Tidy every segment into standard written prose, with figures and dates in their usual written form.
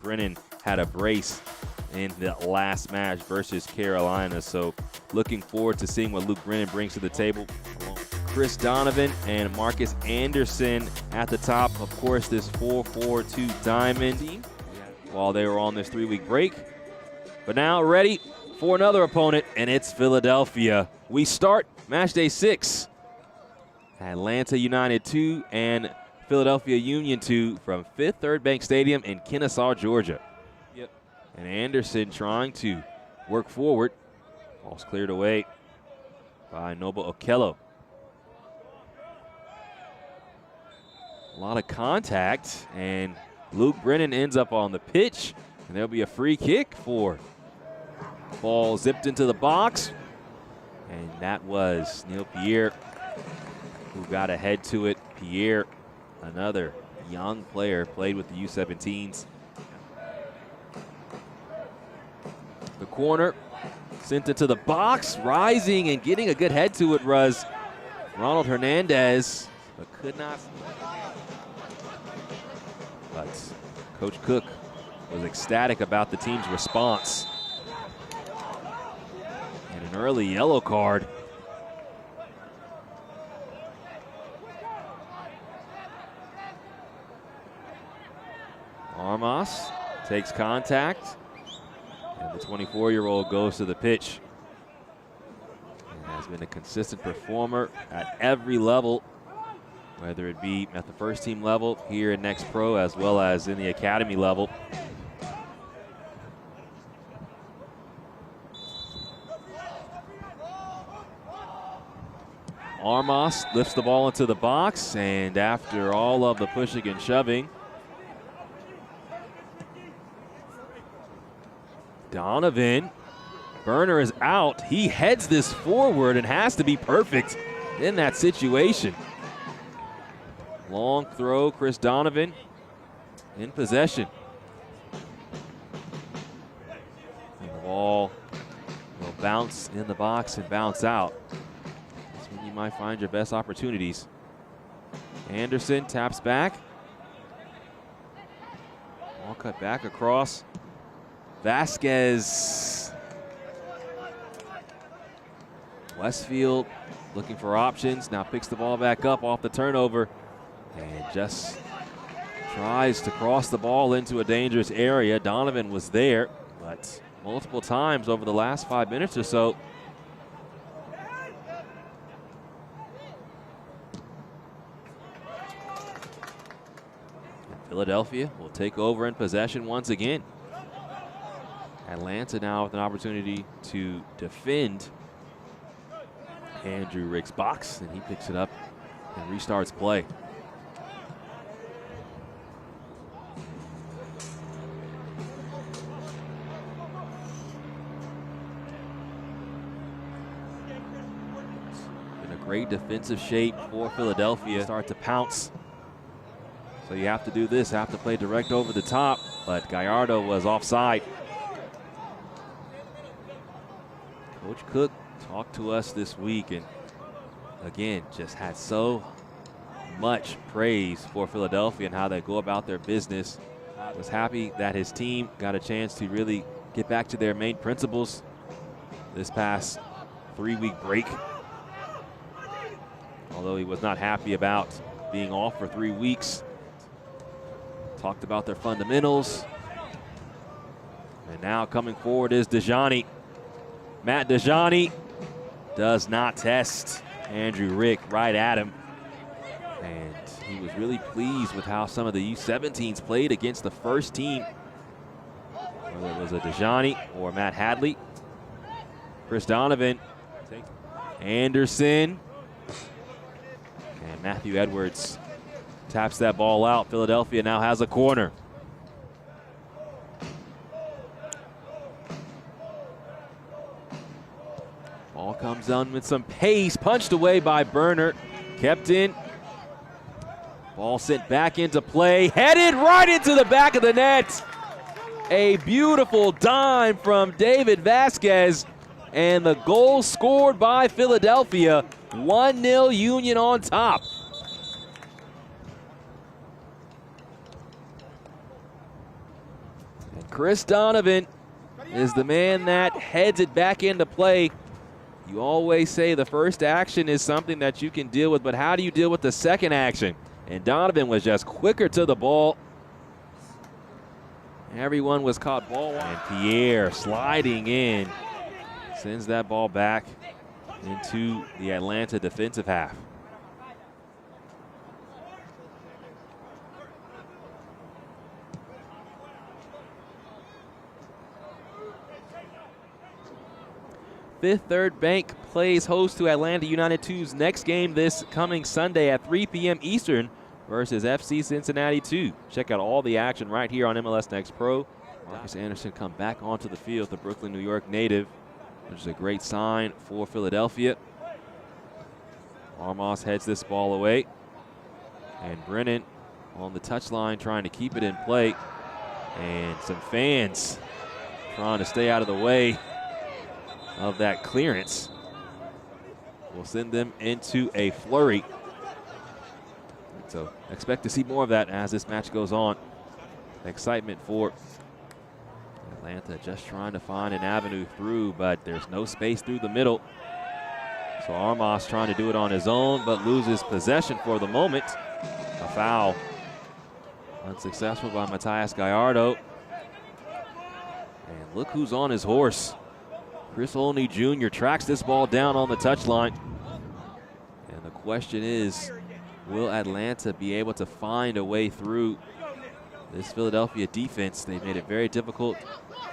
Brennan had a brace in the last match versus Carolina. So looking forward to seeing what Luke Brennan brings to the table. Chris Donovan and Marcus Anderson at the top. Of course, this 4-4-2 diamond team while they were on this 3-week break. But now ready for another opponent, and it's Philadelphia. We start match day 6. Atlanta United 2 and Philadelphia Union 2 from Fifth Third Bank Stadium in Kennesaw, Georgia. And Anderson trying to work forward. Ball's cleared away by Noble Okello. A lot of contact, and Luke Brennan ends up on the pitch, and there'll be a free kick for. Ball zipped into the box, and that was Neil Pierre who got ahead to it. Pierre, another young player, played with the U17s. The corner, sent it to the box, rising and getting a good head to it was Ronald Hernandez, but could not. But Coach Cook was ecstatic about the team's response. And an early yellow card. Armas takes contact. And the 24-year-old goes to the pitch. And has been a consistent performer at every level, whether it be at the first team level here in Next Pro as well as in the academy level. Armas lifts the ball into the box, and after all of the pushing and shoving, Donovan, Burner is out. He heads this forward and has to be perfect in that situation. Long throw, Chris Donovan in possession. And the ball will bounce in the box and bounce out. That's when you might find your best opportunities. Anderson taps back. Ball cut back across. Vasquez. Westfield looking for options. Now picks the ball back up off the turnover and just tries to cross the ball into a dangerous area. Donovan was there, but multiple times over the last 5 minutes or so. And Philadelphia will take over in possession once again. Atlanta now with an opportunity to defend Andrew Rick's box, and he picks it up and restarts play. Been a great defensive shape for Philadelphia. Start to pounce. So you have to do this, have to play direct over the top, but Gallardo was offside. Coach Cook talked to us this week and again just had so much praise for Philadelphia and how they go about their business. Was happy that his team got a chance to really get back to their main principles this past 3-week break. Although he was not happy about being off for 3 weeks. Talked about their fundamentals. And now coming forward is Dejani. Matt Dejani does not test Andrew Rick right at him. And he was really pleased with how some of the U17s played against the first team. Whether it was a Dejani or Matt Hadley. Chris Donovan. Anderson. And Matthew Edwards taps that ball out. Philadelphia now has a corner. Ball comes on with some pace, punched away by Burner, kept in. Ball sent back into play, headed right into the back of the net. A beautiful dime from David Vasquez, and the goal scored by Philadelphia. 1-0 Union on top. Chris Donovan is the man that heads it back into play. You always say the first action is something that you can deal with, but how do you deal with the second action? And Donovan was just quicker to the ball. Everyone was caught ball. And Pierre sliding in, sends that ball back into the Atlanta defensive half. Fifth Third Bank plays host to Atlanta United 2's next game this coming Sunday at 3 p.m. Eastern versus FC Cincinnati 2. Check out all the action right here on MLS Next Pro. Marcus Anderson come back onto the field, the Brooklyn, New York native, which is a great sign for Philadelphia. Armas heads this ball away. And Brennan on the touchline trying to keep it in play. And some fans trying to stay out of the way of that clearance. Will send them into a flurry. So expect to see more of that as this match goes on. Excitement for Atlanta, just trying to find an avenue through, but there's no space through the middle. So Armas trying to do it on his own, but loses possession for the moment. A foul. Unsuccessful by Matias Gallardo. And look who's on his horse. Chris Olney Jr. tracks this ball down on the touchline. And the question is, will Atlanta be able to find a way through this Philadelphia defense? They've made it very difficult,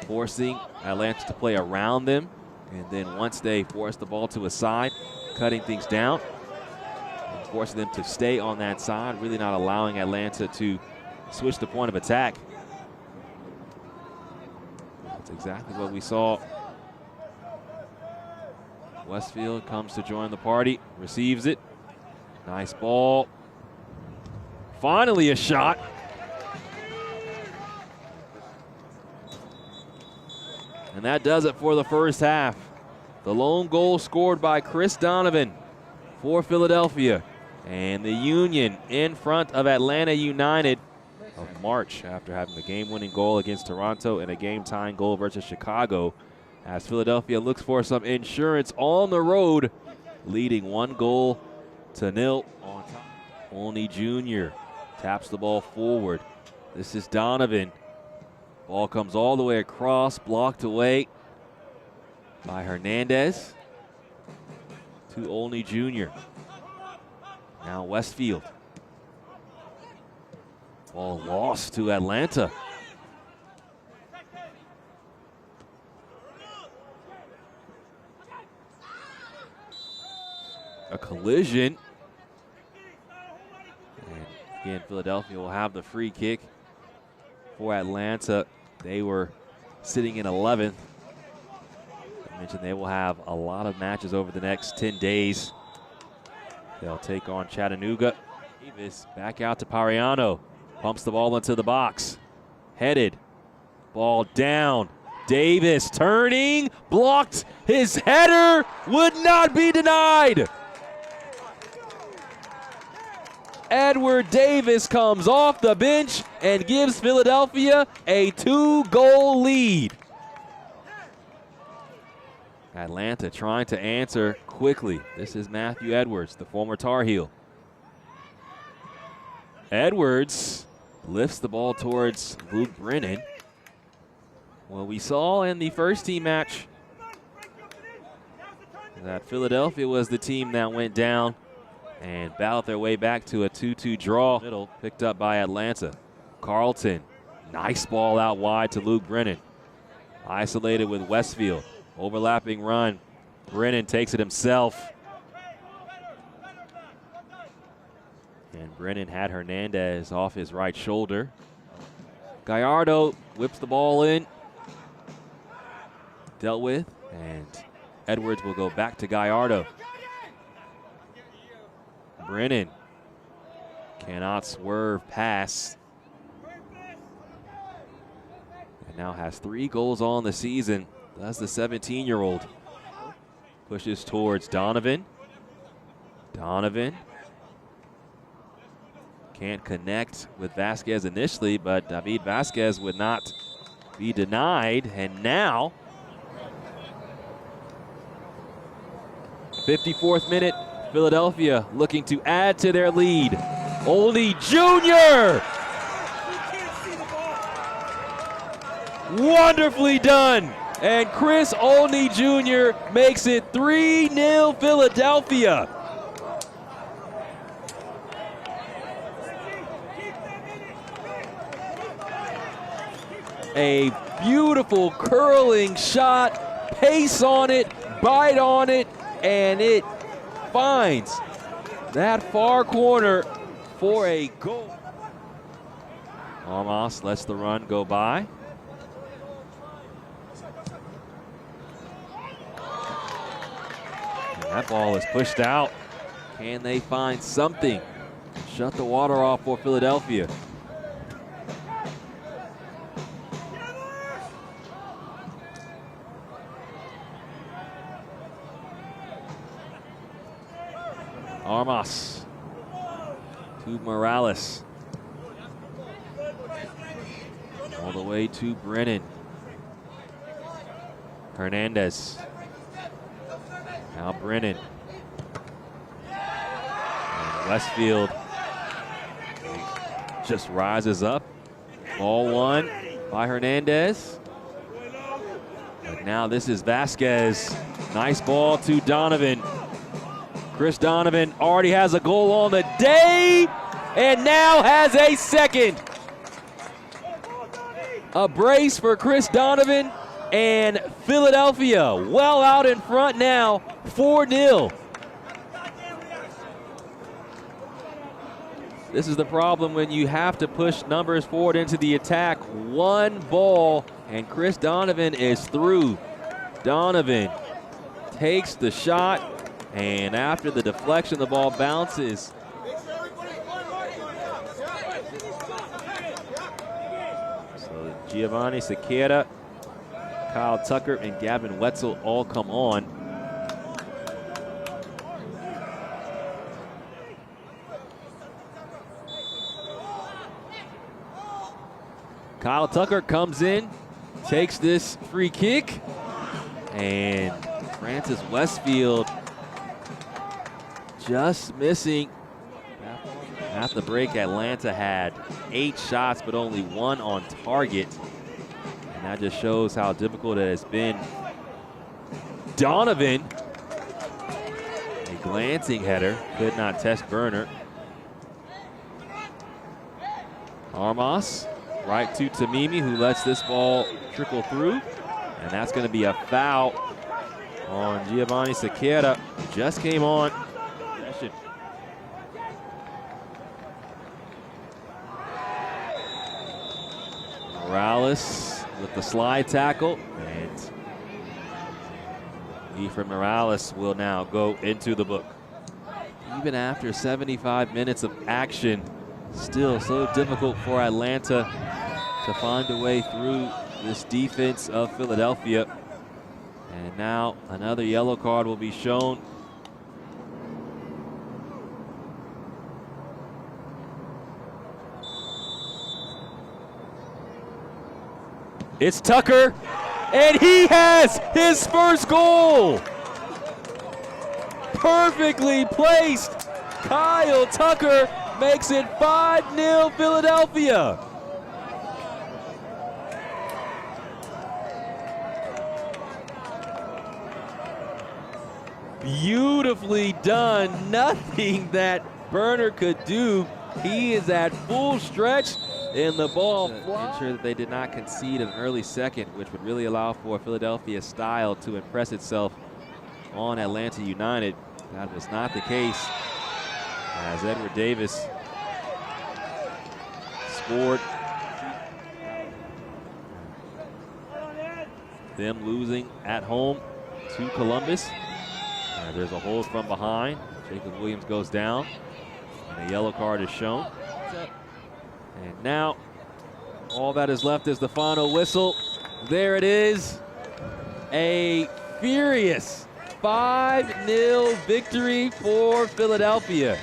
forcing Atlanta to play around them. And then once they force the ball to a side, cutting things down and forcing them to stay on that side, really not allowing Atlanta to switch the point of attack. That's exactly what we saw. Westfield comes to join the party, receives it. Nice ball. Finally a shot. And that does it for the first half. The lone goal scored by Chris Donovan for Philadelphia. And the Union in front of Atlanta United of March after having a game-winning goal against Toronto and a game-tying goal versus Chicago, as Philadelphia looks for some insurance on the road, leading 1-0 on top. Olney Jr. taps the ball forward. This is Donovan. Ball comes all the way across, blocked away by Hernandez to Olney Jr. Now Westfield. Ball lost to Atlanta. A collision. And again, Philadelphia will have the free kick for Atlanta. They were sitting in 11th. I mentioned they will have a lot of matches over the next 10 days. They'll take on Chattanooga. Davis back out to Pariano. Pumps the ball into the box. Headed. Ball down. Davis turning. Blocked. His header would not be denied. Edward Davis comes off the bench and gives Philadelphia a 2-goal lead. Atlanta trying to answer quickly. This is Matthew Edwards, the former Tar Heel. Edwards lifts the ball towards Luke Brennan. Well, we saw in the first team match that Philadelphia was the team that went down and battled their way back to a 2-2 draw. Middle picked up by Atlanta. Carlton, nice ball out wide to Luke Brennan. Isolated with Westfield. Overlapping run. Brennan takes it himself. And Brennan had Hernandez off his right shoulder. Gallardo whips the ball in. Dealt with, and Edwards will go back to Gallardo. Brennan cannot swerve past. And now has 3 goals on the season. That's the 17-year-old. Pushes towards Donovan. Donovan can't connect with Vasquez initially, but David Vasquez would not be denied. And now, 54th minute, Philadelphia looking to add to their lead. Olney Jr. Wonderfully done. And Chris Olney Jr. makes it 3-0 Philadelphia. A beautiful curling shot, pace on it, bite on it, and it finds that far corner for a goal. Armas lets the run go by. And that ball is pushed out. Can they find something? Shut the water off for Philadelphia. Armas to Morales. All the way to Brennan. Hernandez. Now Brennan. And Westfield just rises up. Ball won by Hernandez. But now this is Vasquez. Nice ball to Donovan. Chris Donovan already has a goal on the day and now has a second. A brace for Chris Donovan, and Philadelphia well out in front now, 4-0. This is the problem when you have to push numbers forward into the attack. One ball, and Chris Donovan is through. Donovan takes the shot. And after the deflection, the ball bounces. So Giovanni Sequeira, Kyle Tucker, and Gavin Wetzel all come on. Kyle Tucker comes in, takes this free kick, and Francis Westfield just missing. At the break, Atlanta had 8 shots, but only 1 on target. And that just shows how difficult it has been. Donovan, a glancing header, could not test Burner. Armas, right to Tamimi, who lets this ball trickle through. And that's going to be a foul on Giovanni Sequeira, who just came on. Morales with the slide tackle, and Efrain Morales will now go into the book. Even after 75 minutes of action, still so difficult for Atlanta to find a way through this defense of Philadelphia. And now another yellow card will be shown. It's Tucker, and he has his first goal. Perfectly placed. Kyle Tucker makes it 5-0 Philadelphia. Beautifully done. Nothing that Burner could do. He is at full stretch. And the ball ensure that they did not concede an early second, which would really allow for Philadelphia style to impress itself on Atlanta United. That was not the case, as Edward Davis scored. Them losing at home to Columbus. There's a hold from behind. Jacob Williams goes down, and a yellow card is shown. And now, all that is left is the final whistle. There it is. A furious 5-0 victory for Philadelphia.